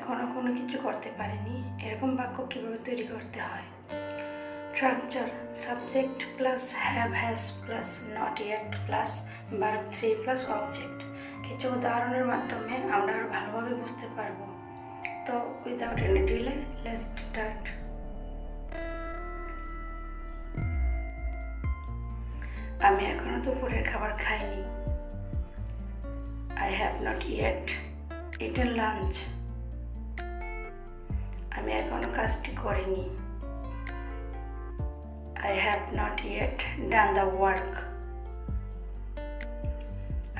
এখনো কোনো কিছু করতে পারিনি, এরকম বাক্য কিভাবে তৈরি করতে হয়। Structure: subject plus have has plus not yet plus verb 3 plus object. কিছু উদাহরণের মাধ্যমে আমরা আরও ভালোভাবে বুঝতে পারবো। তো without any delay let's start. আমি এখনো দুপুরের খাবার খাইনি। I have not yet eaten lunch. আমি এখনো কাজটি করিনি। I have not yet done the work.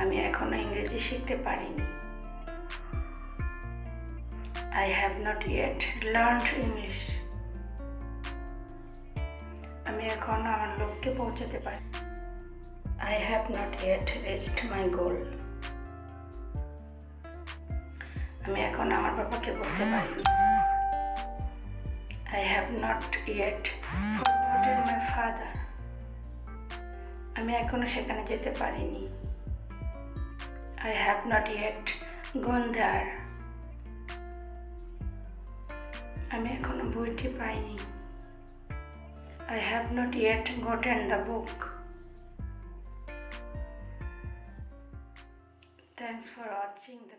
আমি এখনো ইংরেজি শিখতে পারিনি। I have not yet learned English. আমি এখনো আমার লক্ষ্যে পৌঁছাতে পারি। I have not yet reached my goal. আমি এখন আমার বাবাকে বলতে পারিনি। I have not yet forgotten my father. আমি এখনো সেখানে যেতে পারিনি। I have not yet gone there. আমি এখনো বইটি পাইনি। I have not yet gotten the book. Thanks for watching the